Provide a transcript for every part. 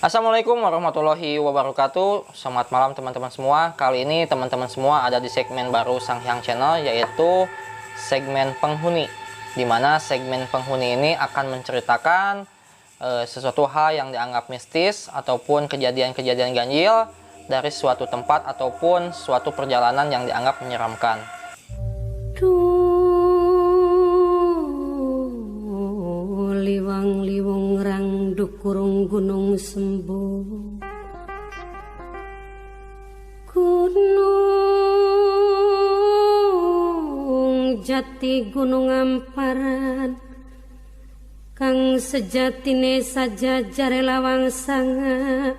Assalamualaikum warahmatullahi wabarakatuh. Selamat malam teman-teman semua. Kali ini teman-teman semua ada di segmen baru Sanghyang Channel, yaitu segmen penghuni. Dimana segmen penghuni ini akan menceritakan sesuatu hal yang dianggap mistis ataupun kejadian-kejadian ganjil dari suatu tempat ataupun suatu perjalanan yang dianggap menyeramkan. Liwang-liwang rang dukurung gunung sembo, gunung jati gunung amparan, kang sejatine saja jare lawang sanga,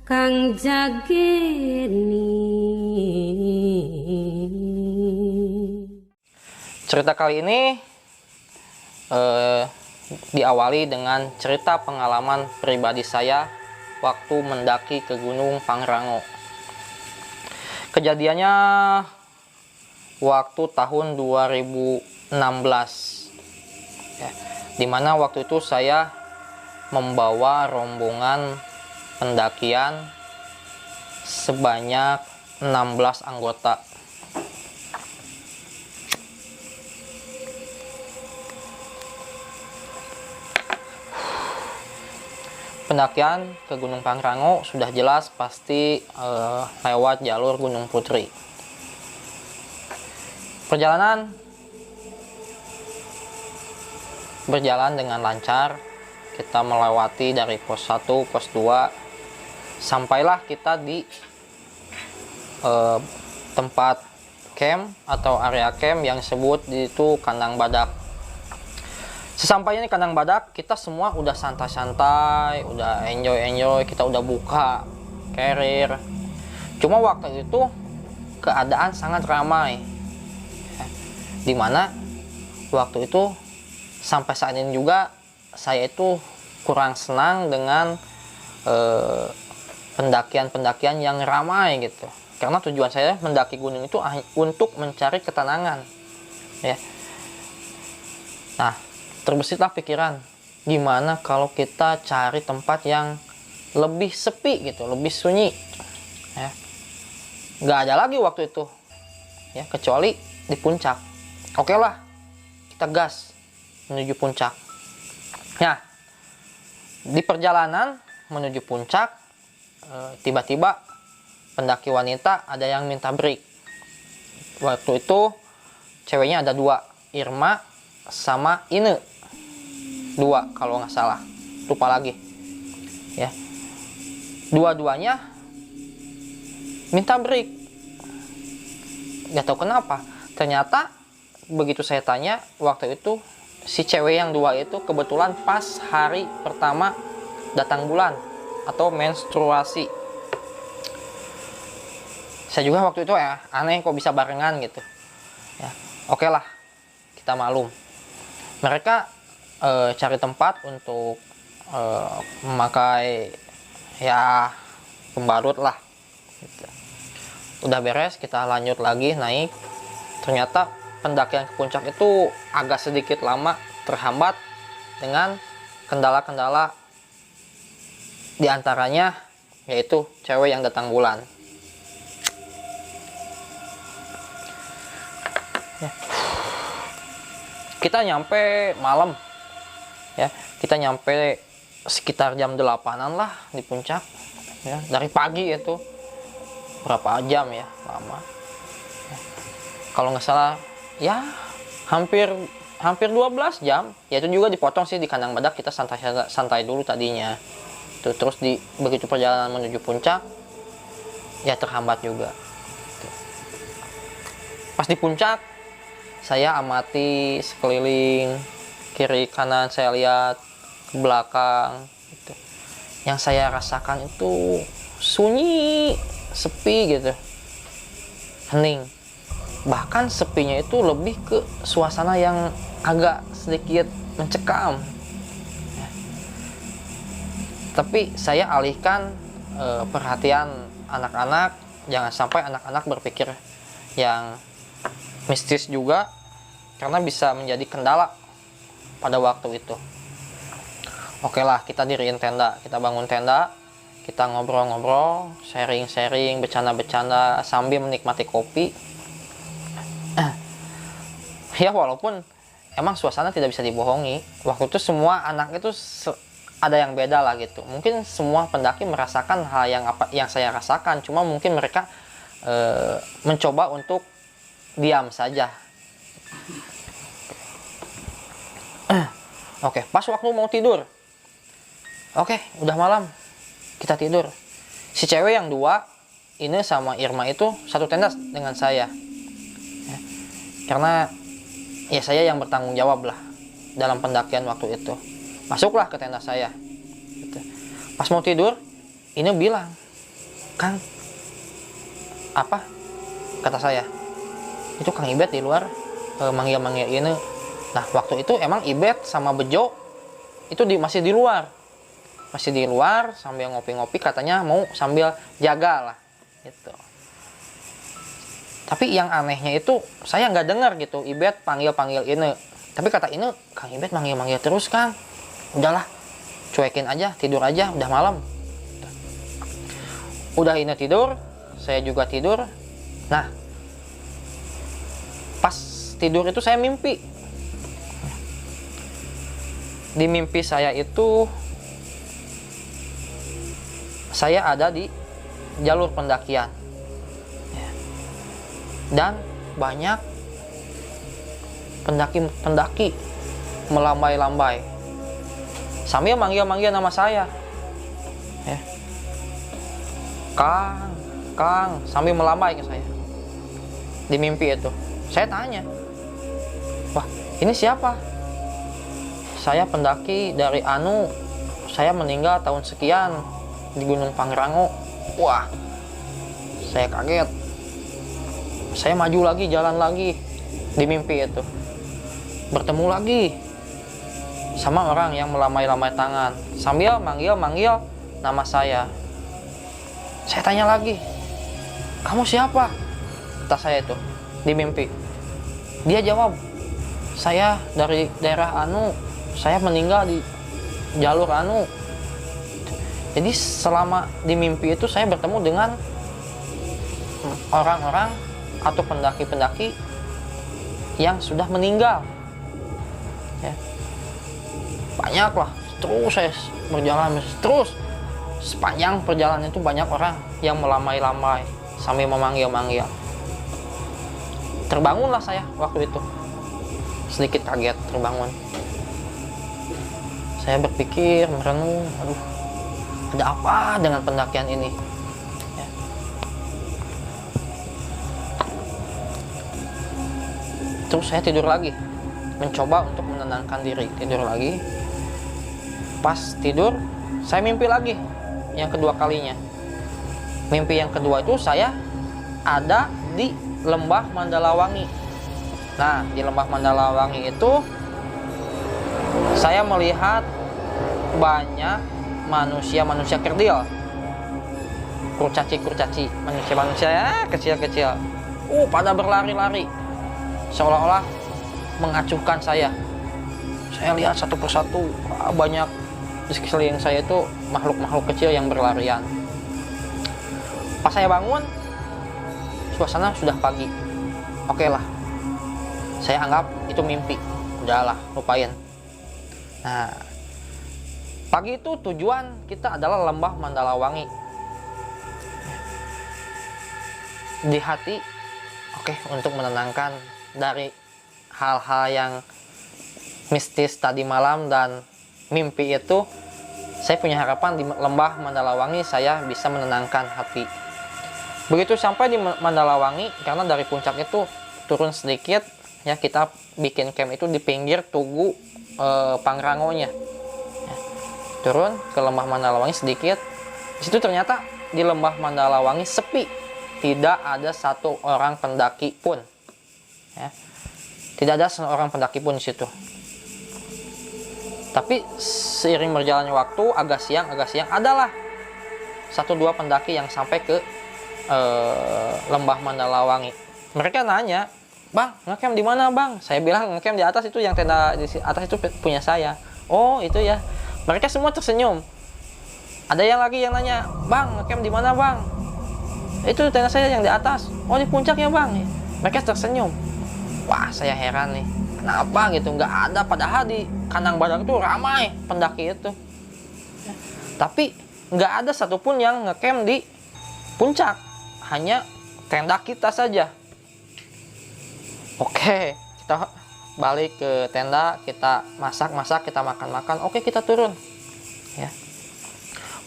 kang jageni. Cerita kali ini diawali dengan cerita pengalaman pribadi saya waktu mendaki ke Gunung Pangrango. Kejadiannya waktu tahun 2016 ya, dimana waktu itu saya membawa rombongan pendakian sebanyak 16 anggota. Pendakian ke Gunung Pangrango sudah jelas pasti lewat jalur Gunung Putri. Perjalanan berjalan dengan lancar. Kita melewati dari pos 1, pos 2, sampailah kita di tempat camp atau area camp yang disebut itu kandang badak. Sesampainya di kandang badak, kita semua udah santai-santai, udah enjoy, kita udah buka carrier. Cuma waktu itu keadaan sangat ramai, dimana waktu itu sampai saat ini juga saya itu kurang senang dengan pendakian-pendakian yang ramai gitu. Karena tujuan saya mendaki gunung itu untuk mencari ketenangan, ya. Nah, terbesitlah pikiran, gimana kalau kita cari tempat yang lebih sepi gitu, lebih sunyi, ya. Nggak ada lagi waktu itu, ya, kecuali di puncak. Oke lah, kita gas menuju puncak. Nah, di perjalanan menuju puncak, tiba-tiba pendaki wanita ada yang minta break. Waktu itu ceweknya ada 2, Irma sama Ine. 2 kalau nggak salah, lupa lagi, ya. Dua-duanya minta break, nggak tahu kenapa. Ternyata begitu saya tanya, waktu itu si cewek yang 2 itu kebetulan pas hari pertama datang bulan atau menstruasi. Saya juga waktu itu aneh kok bisa barengan gitu, ya. Oke lah, kita maklum. Mereka cari tempat untuk memakai ya pembalut lah gitu. Udah beres, kita lanjut lagi naik. Ternyata pendakian ke puncak itu agak sedikit lama, terhambat dengan kendala-kendala, diantaranya yaitu cewek yang datang bulan, ya. Kita nyampe malam, ya. Kita nyampe sekitar jam 8-an lah di puncak, ya. Dari pagi itu berapa jam ya, lama, ya. Kalau nggak salah ya hampir 12 jam. Ya itu juga dipotong sih di kandang badak, kita santai dulu tadinya tuh. Terus begitu perjalanan menuju puncak ya terhambat juga. Pas di puncak saya amati sekeliling, kiri kanan saya lihat, ke belakang gitu. Yang saya rasakan itu sunyi, sepi gitu, hening. Bahkan sepinya itu lebih ke suasana yang agak sedikit mencekam, ya. Tapi saya alihkan perhatian anak-anak, jangan sampai anak-anak berpikir yang mistis juga, karena bisa menjadi kendala pada waktu itu. Oke lah, kita diriin tenda, kita bangun tenda, kita ngobrol-ngobrol, sharing-sharing, bercanda-bercanda sambil menikmati kopi. Ya walaupun emang suasana tidak bisa dibohongi, waktu itu semua anak itu ada yang beda lah gitu. Mungkin semua pendaki merasakan hal yang saya rasakan, cuma mungkin mereka mencoba untuk diam saja. Oke, pas waktu mau tidur, oke, udah malam, kita tidur. Si cewek yang dua, ini sama Irma itu satu tenda dengan saya. Ya, karena ya saya yang bertanggung jawab lah dalam pendakian waktu itu. Masuklah ke tenda saya. Gitu. Pas mau tidur, ini bilang, Kang, apa? Kata saya, itu Kang Ibet di luar manggil-manggil ini. Nah waktu itu emang Ibet sama Bejo itu masih di luar. Masih di luar sambil ngopi-ngopi, katanya mau sambil jaga lah gitu. Tapi yang anehnya itu saya nggak dengar gitu Ibet panggil-panggil ini. Tapi kata ini, Kang Ibet manggil-manggil terus Kang. Udahlah, cuekin aja, tidur aja, udah malam. Udah ini tidur, saya juga tidur. Nah, pas tidur itu saya mimpi. Di mimpi saya itu saya ada di jalur pendakian dan banyak pendaki melambai-lambai sambil manggil-manggil nama saya, ya. Kang, sambil melambai ke saya di mimpi itu. Saya tanya, wah ini siapa? Saya pendaki dari Anu, saya meninggal tahun sekian di Gunung Pangrango. Wah, saya kaget. Saya maju lagi, jalan lagi di mimpi itu. Bertemu lagi sama orang yang melambai-lambai tangan sambil manggil-manggil nama saya. Saya tanya lagi, kamu siapa? Kata saya itu di mimpi. Dia jawab, saya dari daerah Anu, saya meninggal di jalur Anu. Jadi selama di mimpi itu saya bertemu dengan orang-orang atau pendaki-pendaki yang sudah meninggal, ya. Banyak lah. Terus saya berjalan terus. Sepanjang perjalanan itu banyak orang yang melambai-lambai sambil memanggil-manggil. Terbangunlah saya waktu itu. Sedikit kaget terbangun. Saya berpikir, merenung, aduh, ada apa dengan pendakian ini? Ya. Terus saya tidur lagi, mencoba untuk menenangkan diri, tidur lagi. Pas tidur, saya mimpi lagi, yang kedua kalinya. Mimpi yang kedua itu saya ada di Lembah Mandalawangi. Nah, di Lembah Mandalawangi itu saya melihat banyak manusia kerdil, kurcaci, manusia kecil-kecil, pada berlari-lari, seolah-olah mengacuhkan saya. Saya lihat satu persatu, banyak di sekeliling saya itu makhluk-makhluk kecil yang berlarian. Pas saya bangun, suasana sudah pagi. Oke lah, saya anggap itu mimpi, udahlah, lupain. Nah, pagi itu tujuan kita adalah Lembah Mandalawangi. Di hati, oke, untuk menenangkan dari hal-hal yang mistis tadi malam dan mimpi itu, saya punya harapan di Lembah Mandalawangi saya bisa menenangkan hati. Begitu sampai di Mandalawangi, karena dari puncak itu turun sedikit, ya, kita bikin camp itu di pinggir Tugu Pangrangonya. Ya, turun ke Lembah Mandalawangi sedikit. Di situ ternyata di Lembah Mandalawangi sepi, tidak ada satu orang pendaki pun. Ya, tidak ada seorang pendaki pun di situ. Tapi seiring berjalannya waktu, agak siang adalah 1-2 pendaki yang sampai ke Lembah Mandalawangi. Mereka nanya, "Bang, ngecamp di mana, Bang?" Saya bilang, "Ngecamp di atas itu, yang tenda di atas itu punya saya." "Oh, itu ya. Mereka semua tersenyum. Ada yang lagi yang nanya, "Bang, ngecamp di mana, Bang?" "Itu tenda saya yang di atas." "Oh, di puncak ya, Bang?" Mereka tersenyum. Wah, saya heran nih. Kenapa gitu? Nggak ada, padahal di Kandang Badak itu ramai pendaki itu. Tapi nggak ada satupun yang ngecamp di puncak. Hanya tenda kita saja. Oke, kita balik ke tenda, kita masak, kita makan. Oke, kita turun. Ya.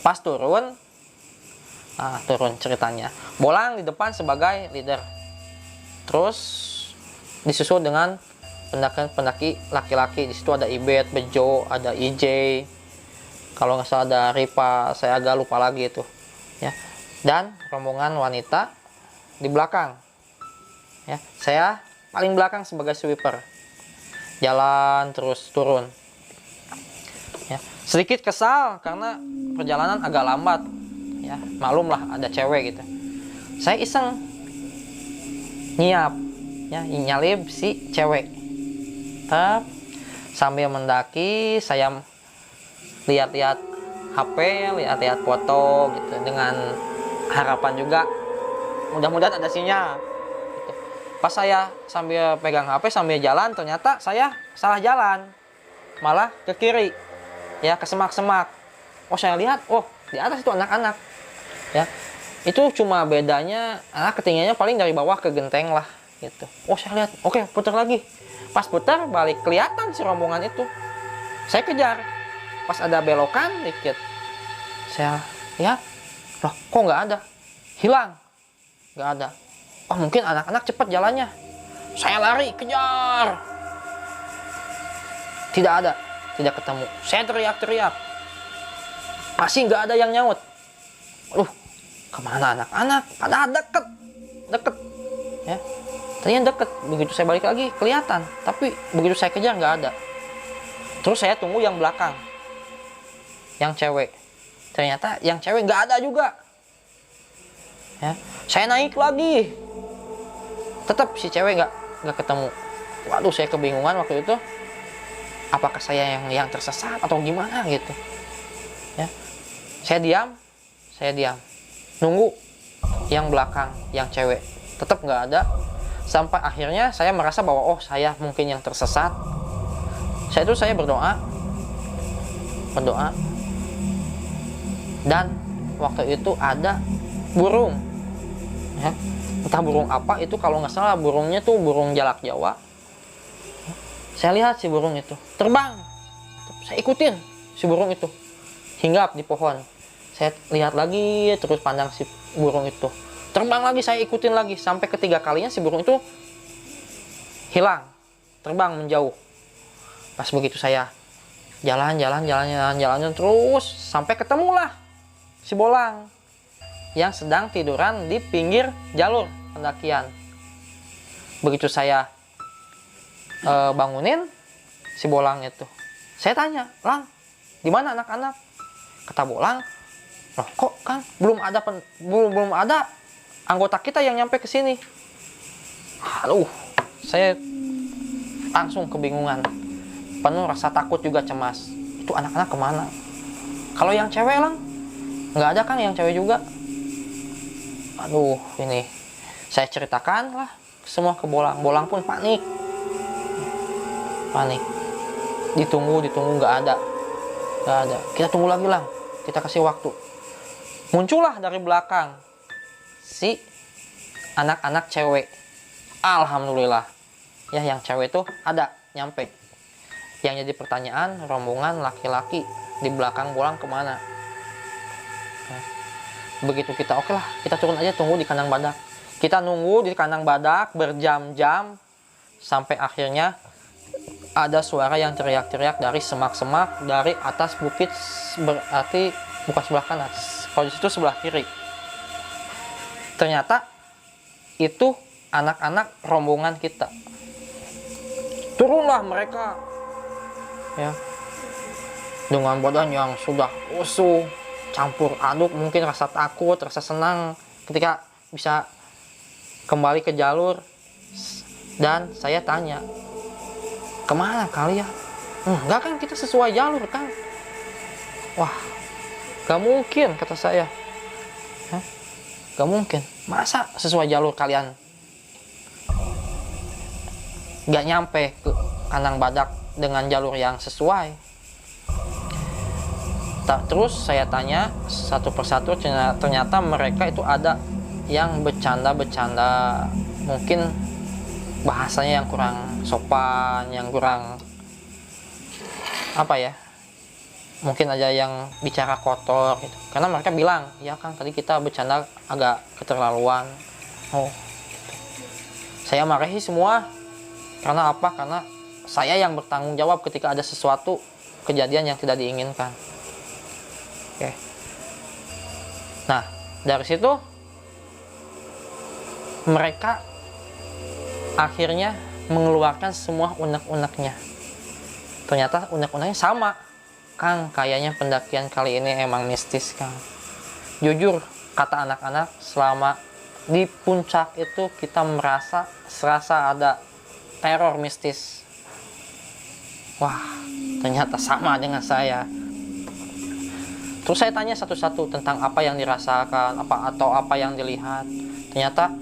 Pas turun, turun ceritanya. Bolang di depan sebagai leader. Terus disusul dengan pendaki laki-laki. Di situ ada Ibet, Bejo, ada IJ. Kalau nggak salah ada Ripa, saya agak lupa lagi itu. Ya. Dan rombongan wanita di belakang. Ya, saya paling belakang sebagai sweeper. Jalan terus turun. Ya, sedikit kesal karena perjalanan agak lambat. Ya, maklum lah ada cewek gitu. Saya iseng nyiap, ya, nyalip si cewek. Sambil mendaki saya lihat-lihat HP, lihat-lihat foto gitu, dengan harapan juga mudah-mudahan ada sinyal gitu. Pas saya sambil pegang HP sambil jalan, ternyata saya salah jalan, malah ke kiri, ya, ke semak-semak. Oh, saya lihat, oh, di atas itu anak-anak, ya, itu cuma bedanya anak ketinggiannya paling dari bawah ke genteng lah gitu. Oh, saya lihat, oke, putar lagi. Pas putar balik kelihatan si rombongan itu. Saya kejar. Pas ada belokan dikit, saya lihat, loh, kok nggak ada, hilang, nggak ada. Oh, mungkin anak-anak cepat jalannya. Saya lari kejar, tidak ada, tidak ketemu. Saya teriak-teriak, masih nggak ada yang nyaut. Kemana anak-anak? Padahal deket, ya. Tadinya deket. Begitu saya balik lagi kelihatan, tapi begitu saya kejar nggak ada. Terus saya tunggu yang belakang, yang cewek. Ternyata yang cewek nggak ada juga. Ya, saya naik lagi, tetap si cewek nggak ketemu. Waduh, saya kebingungan waktu itu. Apakah saya yang tersesat atau gimana gitu? Ya, saya diam, nunggu yang belakang, yang cewek, tetap nggak ada. Sampai akhirnya saya merasa bahwa oh, saya mungkin yang tersesat. Saya berdoa, dan waktu itu ada burung, ya, entah burung apa itu, kalau nggak salah burungnya tuh burung jalak Jawa. Saya lihat si burung itu terbang, saya ikutin si burung itu hinggap di pohon. Saya lihat lagi, terus pandang si burung itu terbang lagi, saya ikutin lagi, sampai ketiga kalinya si burung itu hilang, terbang menjauh. Pas begitu saya jalan terus sampai ketemulah si Bolang yang sedang tiduran di pinggir jalur pendakian. Begitu saya bangunin si Bolang itu, saya tanya, "Lang, di mana anak-anak?" Kata Bolang, "Loh, kok kan belum ada anggota kita yang nyampe ke sini." Aduh, saya langsung kebingungan, penuh rasa takut juga cemas. Itu anak-anak kemana? Kalau yang cewek, Lang, nggak ada kan yang cewek juga? Aduh, ini saya ceritakan lah semua ke Bolang. Bolang pun panik. Ditunggu nggak ada. Kita tunggu lagi, Lang, kita kasih waktu. Muncullah dari belakang si anak-anak cewek. Alhamdulillah, ya, yang cewek itu ada nyampe. Yang jadi pertanyaan, rombongan laki-laki di belakang Bolang kemana? Nah, begitu kita oke lah, kita turun aja, tunggu di Kandang Badak. Kita nunggu di Kandang Badak berjam-jam sampai akhirnya ada suara yang teriak-teriak dari semak-semak dari atas bukit, berarti bukan sebelah kanan, kalau di situ sebelah kiri. Ternyata itu anak-anak rombongan kita. Turunlah mereka, ya, dengan badan yang sudah usuh, campur aduk, mungkin rasa takut, rasa senang ketika bisa kembali ke jalur. Dan saya tanya, "Kemana kalian?" "Enggak kan, kita sesuai jalur kan." Wah, gak mungkin kata saya. Hah? Gak mungkin. Masa sesuai jalur kalian gak nyampe ke kandang badak dengan jalur yang sesuai? Terus saya tanya satu persatu, ternyata mereka itu ada yang bercanda-bercanda, mungkin bahasanya yang kurang sopan, yang kurang apa ya, mungkin aja yang bicara kotor gitu. Karena mereka bilang, ya kan tadi kita bercanda agak keterlaluan. Oh, gitu. Saya marahi semua. Karena apa? Karena saya yang bertanggung jawab ketika ada sesuatu kejadian yang tidak diinginkan. Oke. Nah, dari situ mereka akhirnya mengeluarkan semua unek-uneknya. Ternyata unek-uneknya sama. Kang, kayaknya pendakian kali ini emang mistis, Kang. Jujur, kata anak-anak, selama di puncak itu kita serasa ada teror mistis. Wah, ternyata sama dengan saya. Terus saya tanya satu-satu tentang apa yang dirasakan, apa yang dilihat. Ternyata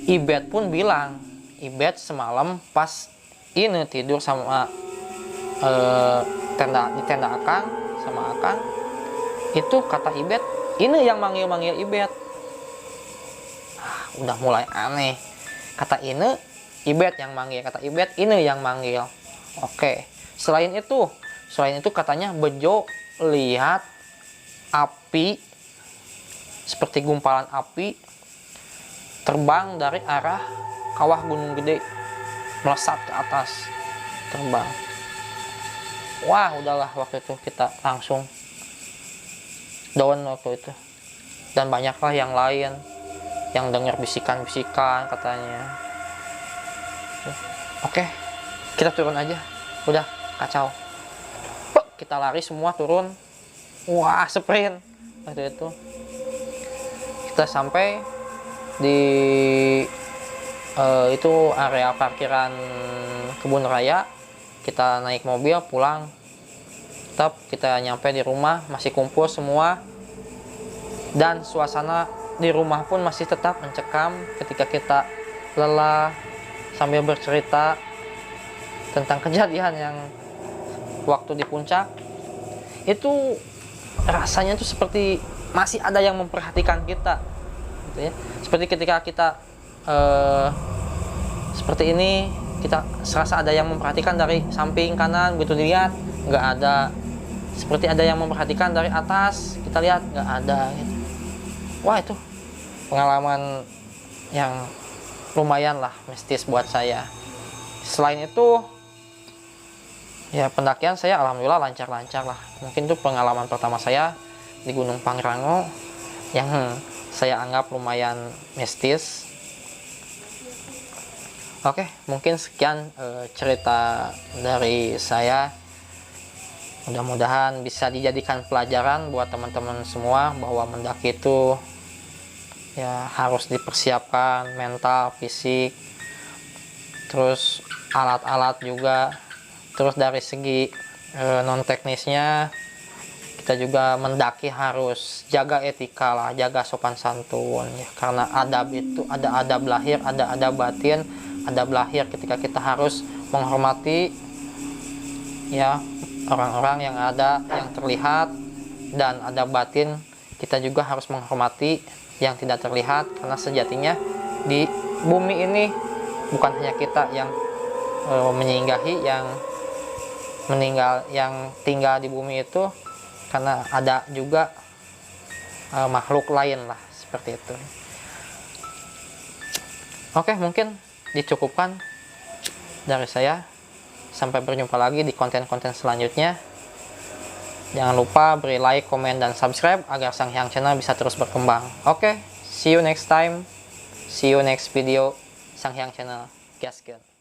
Ibet pun bilang, Ibet semalam pas ini tidur sama di tenda Akang sama Akang, itu kata Ibet, ini yang manggil Ibet. Udah mulai aneh. Kata ini Ibet yang manggil, kata Ibet ini yang manggil. Oke. Selain itu katanya Bejo lihat api seperti gumpalan api terbang dari arah kawah Gunung Gede, melesat ke atas, terbang. Wah, udahlah, waktu itu kita langsung down waktu itu. Dan banyaklah yang lain yang dengar bisikan-bisikan katanya. Oke, kita turun aja. Udah kacau. Kita lari semua turun. Wah, sprint waktu itu. Kita sampai di itu area parkiran Kebun Raya. Kita naik mobil pulang. Tetap kita nyampe di rumah masih kumpul semua. Dan suasana di rumah pun masih tetap mencekam ketika kita lelah sambil bercerita tentang kejadian yang waktu di puncak. Itu rasanya tuh seperti masih ada yang memperhatikan kita gitu ya. Seperti ketika kita seperti ini, kita serasa ada yang memperhatikan dari samping kanan, begitu dilihat nggak ada. Seperti ada yang memperhatikan dari atas, kita lihat nggak ada gitu. Wah, itu pengalaman yang lumayan lah mistis buat saya. Selain itu ya, pendakian saya alhamdulillah lancar-lancar lah. Mungkin itu pengalaman pertama saya di Gunung Pangrango yang saya anggap lumayan mistis. Oke, mungkin sekian cerita dari saya. Mudah-mudahan bisa dijadikan pelajaran buat teman-teman semua bahwa mendaki itu ya harus dipersiapkan mental, fisik, terus alat-alat juga. Terus dari segi non teknisnya, kita juga mendaki harus jaga etika lah, jaga sopan santun ya. Karena adab itu ada adab lahir, ada adab batin. Adab lahir ketika kita harus menghormati ya orang-orang yang ada, yang terlihat, dan adab batin kita juga harus menghormati yang tidak terlihat, karena sejatinya di bumi ini bukan hanya kita yang menyinggahi, yang meninggal, yang tinggal di bumi itu, karena ada juga makhluk lain lah, seperti itu. Oke, mungkin dicukupkan dari saya. Sampai berjumpa lagi di konten-konten selanjutnya. Jangan lupa beri like, komen, dan subscribe agar Sang Hyang Channel bisa terus berkembang. Oke, see you next time. See you next video Sang Hyang Channel. Gaskeun.